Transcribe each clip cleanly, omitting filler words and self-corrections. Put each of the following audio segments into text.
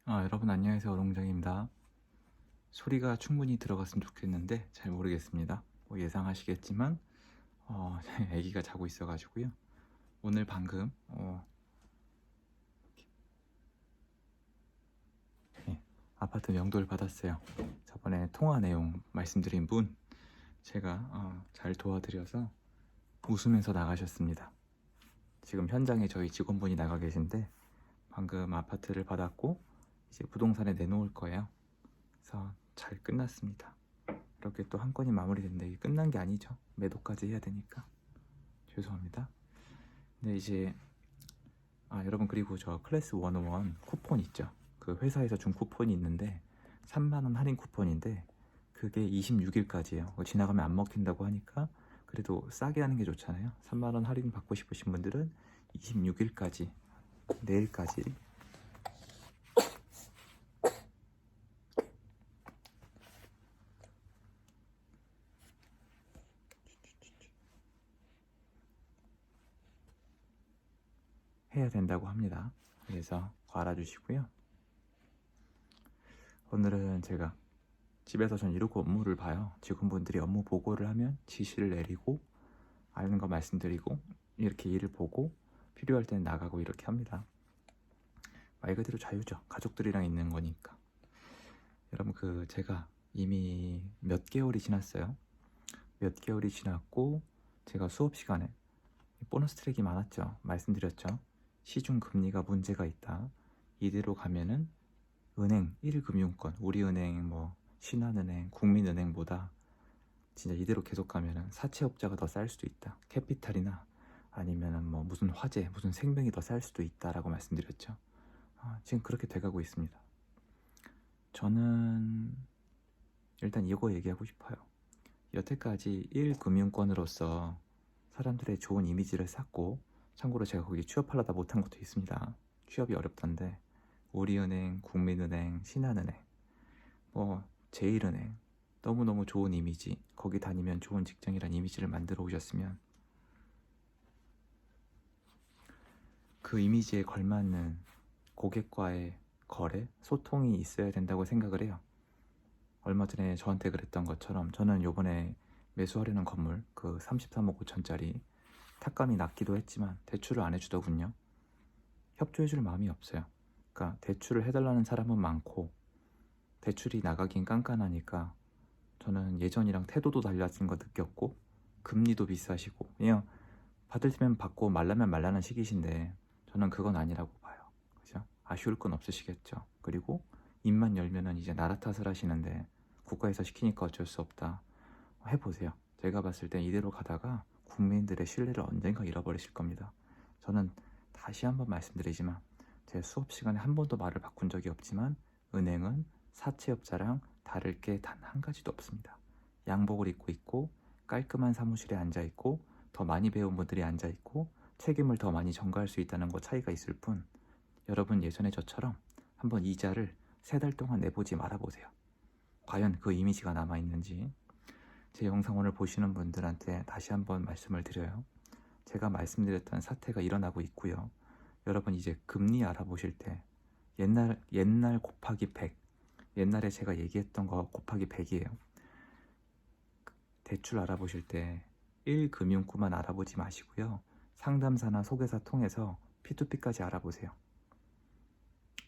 여러분 안녕하세요. 오롱정입니다. 소리가 충분히 들어갔으면 좋겠는데 잘 모르겠습니다. 뭐 예상하시겠지만 아기가 자고 있어가지고요. 오늘 방금 네, 아파트 명도를 받았어요. 저번에 통화 내용 말씀드린 분 제가 잘 도와드려서 웃으면서 나가셨습니다. 지금 현장에 저희 직원분이 나가 계신데 방금 아파트를 받았고 이제 부동산에 내놓을 거예요. 그래서 잘 끝났습니다. 이렇게 또 한 건이 마무리됐는데 이게 끝난 게 아니죠. 매도까지 해야 되니까 죄송합니다. 근데 이제 여러분, 그리고 저 클래스 101 쿠폰 있죠. 그 회사에서 준 쿠폰이 있는데 3만원 할인 쿠폰인데 그게 26일까지예요 지나가면 안 먹힌다고 하니까 그래도 싸게 하는 게 좋잖아요. 3만원 할인 받고 싶으신 분들은 26일까지, 내일까지 해야 된다고 합니다. 그래서 알아주시고요. 오늘은 제가 집에서 전 이러고 업무를 봐요. 직원분들이 업무 보고를 하면 지시를 내리고 아는 거 말씀드리고 이렇게 일을 보고 필요할 때는 나가고 이렇게 합니다. 말 그대로 자유죠. 가족들이랑 있는 거니까. 여러분, 제가 이미 몇 개월이 지났어요. 몇 개월이 지났고 제가 수업 시간에 보너스 트랙이 많았죠. 말씀드렸죠. 시중 금리가 문제가 있다. 이대로 가면은 은행 1금융권, 우리은행, 신한은행, 국민은행보다 진짜 이대로 계속 가면은 사채업자가 더 쌀 수도 있다. 캐피탈이나 아니면은 무슨 화재, 무슨 생명이 더 쌀 수도 있다라고 말씀드렸죠. 지금 그렇게 돼가고 있습니다. 저는 일단 이거 얘기하고 싶어요. 여태까지 1금융권으로서 사람들의 좋은 이미지를 쌓고, 참고로 제가 거기 취업하려다 못한 것도 있습니다. 취업이 어렵던데 우리은행, 국민은행, 신한은행, 제일은행, 너무너무 좋은 이미지, 거기 다니면 좋은 직장이란 이미지를 만들어 오셨으면 그 이미지에 걸맞는 고객과의 거래, 소통이 있어야 된다고 생각을 해요. 얼마 전에 저한테 그랬던 것처럼 저는 요번에 매수하려는 건물, 그 33억 5천짜리 탁감이 낮기도 했지만 대출을 안 해주더군요. 협조해줄 마음이 없어요. 그러니까 대출을 해달라는 사람은 많고 대출이 나가긴 깐깐하니까 저는 예전이랑 태도도 달라진 거 느꼈고, 금리도 비싸시고, 그냥 받을 때면 받고 말라면 말라는 시기신데 저는 그건 아니라고 봐요. 그죠? 아쉬울 건 없으시겠죠. 그리고 입만 열면은 이제 나라 탓을 하시는데 국가에서 시키니까 어쩔 수 없다. 해보세요. 제가 봤을 땐 이대로 가다가 국민들의 신뢰를 언젠가 잃어버리실 겁니다. 저는 다시 한번 말씀드리지만 제 수업 시간에 한 번도 말을 바꾼 적이 없지만 은행은 사채업자랑 다를 게 단 한 가지도 없습니다. 양복을 입고 있고 깔끔한 사무실에 앉아 있고 더 많이 배운 분들이 앉아 있고 책임을 더 많이 전가할 수 있다는 거 차이가 있을 뿐, 여러분 예전에 저처럼 한번 이자를 3달 동안 내보지 말아보세요. 과연 그 이미지가 남아있는지. 제 영상 오늘 보시는 분들한테 다시 한번 말씀을 드려요. 제가 말씀드렸던 사태가 일어나고 있고요. 여러분 이제 금리 알아보실 때 옛날 곱하기 100, 옛날에 제가 얘기했던 거 곱하기 100이에요. 대출 알아보실 때 1금융구만 알아보지 마시고요. 상담사나 소개사 통해서 P2P까지 알아보세요.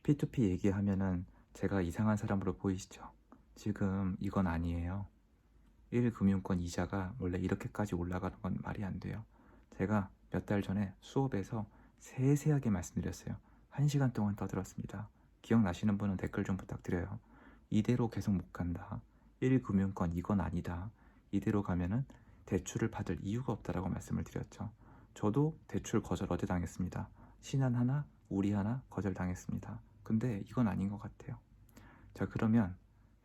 P2P 얘기하면은 제가 이상한 사람으로 보이시죠? 지금 이건 아니에요. 1금융권 이자가 원래 이렇게까지 올라가는 건 말이 안 돼요. 제가 몇 달 전에 수업에서 세세하게 말씀드렸어요. 1시간 동안 떠들었습니다. 기억나시는 분은 댓글 좀 부탁드려요. 이대로 계속 못 간다. 1금융권 이건 아니다. 이대로 가면은 대출을 받을 이유가 없다라고 말씀을 드렸죠. 저도 대출 거절 어제 당했습니다. 신한 하나, 우리 하나 거절당했습니다. 근데 이건 아닌 것 같아요. 자, 그러면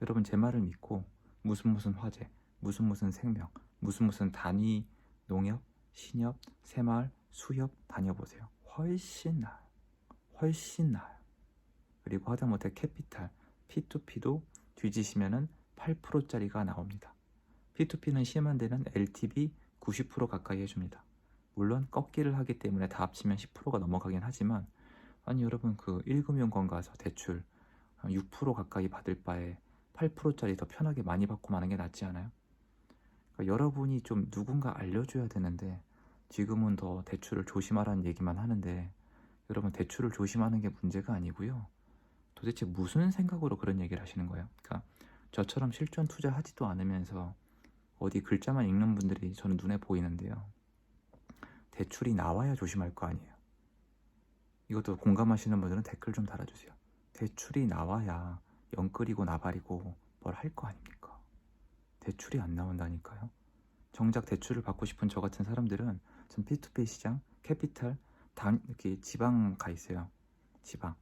여러분 제 말을 믿고 무슨 화재, 무슨 생명, 무슨 단위 농협, 신협, 새마을, 수협 다녀보세요. 훨씬 나아요. 훨씬 나아요. 그리고 하다못해 캐피탈, P2P도 뒤지시면은 8%짜리가 나옵니다. P2P는 심한 데는 LTV 90% 가까이 해줍니다. 물론 꺾기를 하기 때문에 다 합치면 10%가 넘어가긴 하지만, 아니 여러분 1금융권 가서 대출 6% 가까이 받을 바에 8%짜리 더 편하게 많이 받고 마는 게 낫지 않아요? 그러니까 여러분이 좀 누군가 알려줘야 되는데 지금은 더 대출을 조심하라는 얘기만 하는데, 여러분 대출을 조심하는 게 문제가 아니고요. 도대체 무슨 생각으로 그런 얘기를 하시는 거예요? 그러니까 저처럼 실전 투자하지도 않으면서 어디 글자만 읽는 분들이 저는 눈에 보이는데요. 대출이 나와야 조심할 거 아니에요. 이것도 공감하시는 분들은 댓글 좀 달아주세요. 대출이 나와야 영끌이고 나발이고 뭘 할 거 아닙니까? 대출이 안 나온다니까요. 정작 대출을 받고 싶은 저 같은 사람들은 전 P2P 시장, 캐피탈, 이렇게 지방 가 있어요. 지방.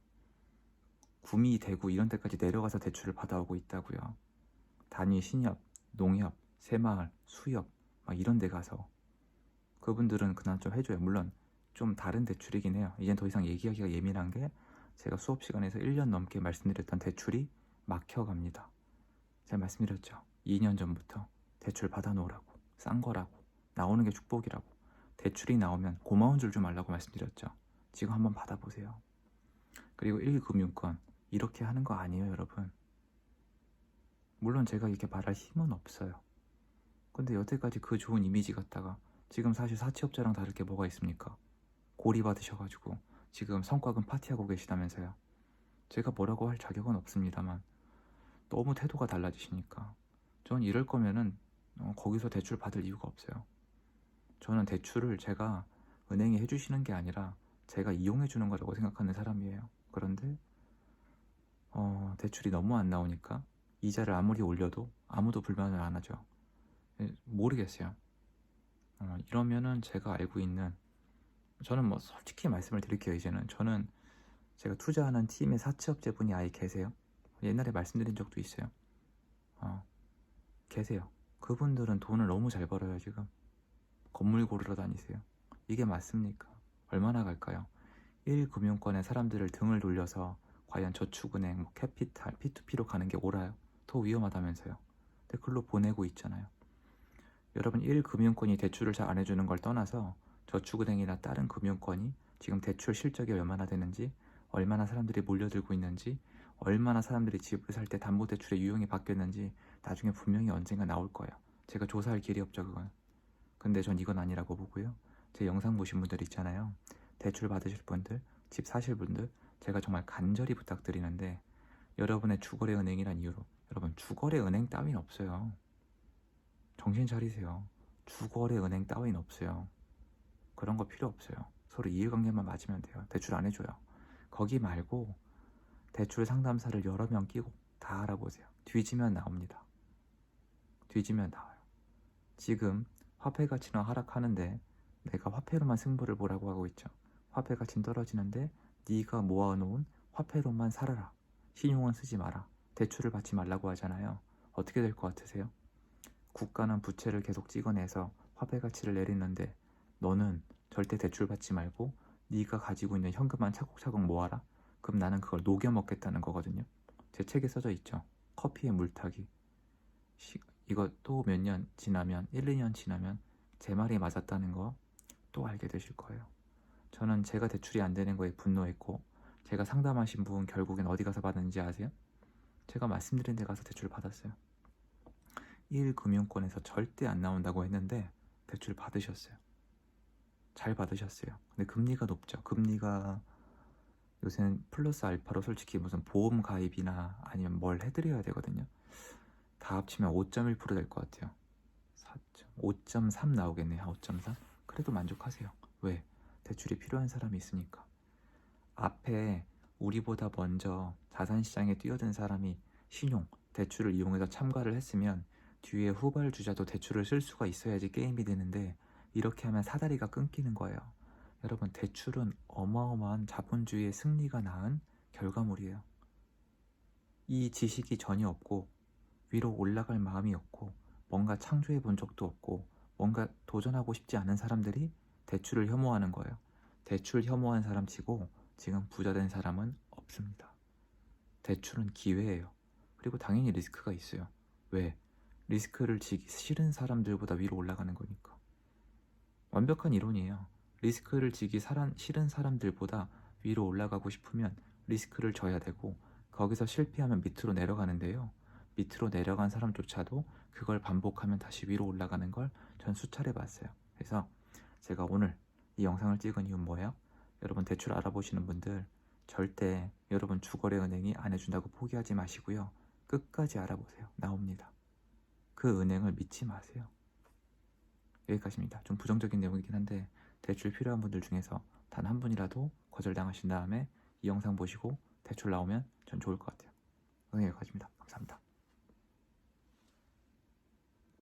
구미, 대구 이런 데까지 내려가서 대출을 받아오고 있다고요. 단위 신협, 농협, 새마을, 수협 막 이런 데 가서. 그분들은 그나마 좀 해줘요. 물론 좀 다른 대출이긴 해요. 이젠 더 이상 얘기하기가 예민한 게, 제가 수업 시간에서 1년 넘게 말씀드렸던 대출이 막혀갑니다. 제가 말씀드렸죠. 2년 전부터 대출 받아놓으라고, 싼 거라고, 나오는 게 축복이라고, 대출이 나오면 고마운 줄 좀 알라고 말씀드렸죠. 지금 한번 받아보세요. 그리고 1금융권 이렇게 하는 거 아니에요, 여러분. 물론 제가 이렇게 말할 힘은 없어요. 근데 여태까지 그 좋은 이미지 갖다가 지금 사실 사채업자랑 다를 게 뭐가 있습니까? 고리 받으셔가지고 지금 성과금 파티하고 계시다면서요. 제가 뭐라고 할 자격은 없습니다만 너무 태도가 달라지시니까 전 이럴 거면은 거기서 대출 받을 이유가 없어요. 저는 대출을 제가 은행이 해주시는 게 아니라 제가 이용해 주는 거라고 생각하는 사람이에요. 그런데 대출이 너무 안 나오니까 이자를 아무리 올려도 아무도 불만을 안 하죠. 모르겠어요. 이러면은 제가 알고 있는, 저는 뭐 솔직히 말씀을 드릴게요. 이제는 저는 제가 투자하는 팀의 사채업자분이 아예 계세요. 옛날에 말씀드린 적도 있어요. 계세요. 그분들은 돈을 너무 잘 벌어요. 지금 건물 고르러 다니세요. 이게 맞습니까? 얼마나 갈까요? 1금융권의 사람들을 등을 돌려서 과연 저축은행, 뭐 캐피탈, P2P로 가는 게 옳아요? 더 위험하다면서요. 근데 글로 보내고 있잖아요. 여러분, 1금융권이 대출을 잘 안 해주는 걸 떠나서 저축은행이나 다른 금융권이 지금 대출 실적이 얼마나 되는지, 얼마나 사람들이 몰려들고 있는지, 얼마나 사람들이 집을 살 때 담보대출의 유형이 바뀌었는지 나중에 분명히 언젠가 나올 거예요. 제가 조사할 길이 없죠, 그건. 근데 전 이건 아니라고 보고요. 제 영상 보신 분들 있잖아요. 대출 받으실 분들, 집 사실 분들, 제가 정말 간절히 부탁드리는데, 여러분의 주거래 은행이란 이유로, 여러분 주거래 은행 따윈 없어요. 정신 차리세요. 주거래 은행 따윈 없어요. 그런 거 필요 없어요. 서로 이해관계만 맞으면 돼요. 대출 안 해줘요. 거기 말고 대출 상담사를 여러 명 끼고 다 알아보세요. 뒤지면 나옵니다. 뒤지면 나와요. 지금 화폐 가치는 하락하는데 내가 화폐로만 승부를 보라고 하고 있죠. 화폐 가치는 떨어지는데 네가 모아놓은 화폐로만 살아라. 신용은 쓰지 마라. 대출을 받지 말라고 하잖아요. 어떻게 될 것 같으세요? 국가는 부채를 계속 찍어내서 화폐 가치를 내리는데 너는 절대 대출 받지 말고 네가 가지고 있는 현금만 차곡차곡 모아라. 그럼 나는 그걸 녹여 먹겠다는 거거든요. 제 책에 써져 있죠. 커피에 물 타기. 이거 또 몇 년 지나면, 1, 2년 지나면 제 말이 맞았다는 거 또 알게 되실 거예요. 저는 제가 대출이 안 되는 거에 분노했고, 제가 상담하신 분 결국엔 어디 가서 받았는지 아세요? 제가 말씀드린 데 가서 대출 받았어요. 1금융권에서 절대 안 나온다고 했는데 대출 받으셨어요. 잘 받으셨어요. 근데 금리가 높죠. 금리가 요새는 플러스 알파로 솔직히 무슨 보험 가입이나 아니면 뭘 해드려야 되거든요. 다 합치면 5.1% 될 것 같아요. 5.3 나오겠네요. 5.3? 그래도 만족하세요. 왜? 대출이 필요한 사람이 있으니까. 앞에 우리보다 먼저 자산시장에 뛰어든 사람이 신용, 대출을 이용해서 참가를 했으면 뒤에 후발주자도 대출을 쓸 수가 있어야지 게임이 되는데, 이렇게 하면 사다리가 끊기는 거예요. 여러분, 대출은 어마어마한 자본주의의 승리가 낳은 결과물이에요. 이 지식이 전혀 없고 위로 올라갈 마음이 없고 뭔가 창조해 본 적도 없고 뭔가 도전하고 싶지 않은 사람들이 대출을 혐오하는 거예요. 대출 혐오한 사람 치고 지금 부자 된 사람은 없습니다. 대출은 기회예요. 그리고 당연히 리스크가 있어요. 왜? 리스크를 지기 싫은 사람들보다 위로 올라가는 거니까. 완벽한 이론이에요. 리스크를 지기 싫은 사람들보다 위로 올라가고 싶으면 리스크를 져야 되고, 그 거기서 실패하면 밑으로 내려가는데요. 밑으로 내려간 사람조차도 그걸 반복하면 다시 위로 올라가는 걸 전 수차례 봤어요. 그래서 제가 오늘 이 영상을 찍은 이유는 뭐예요? 여러분 대출 알아보시는 분들 절대 여러분 주거래 은행이 안 해준다고 포기하지 마시고요. 끝까지 알아보세요. 나옵니다. 그 은행을 믿지 마세요. 여기까지입니다. 좀 부정적인 내용이긴 한데 대출 필요한 분들 중에서 단 한 분이라도 거절당하신 다음에 이 영상 보시고 대출 나오면 전 좋을 것 같아요. 오늘 여기까지입니다. 감사합니다.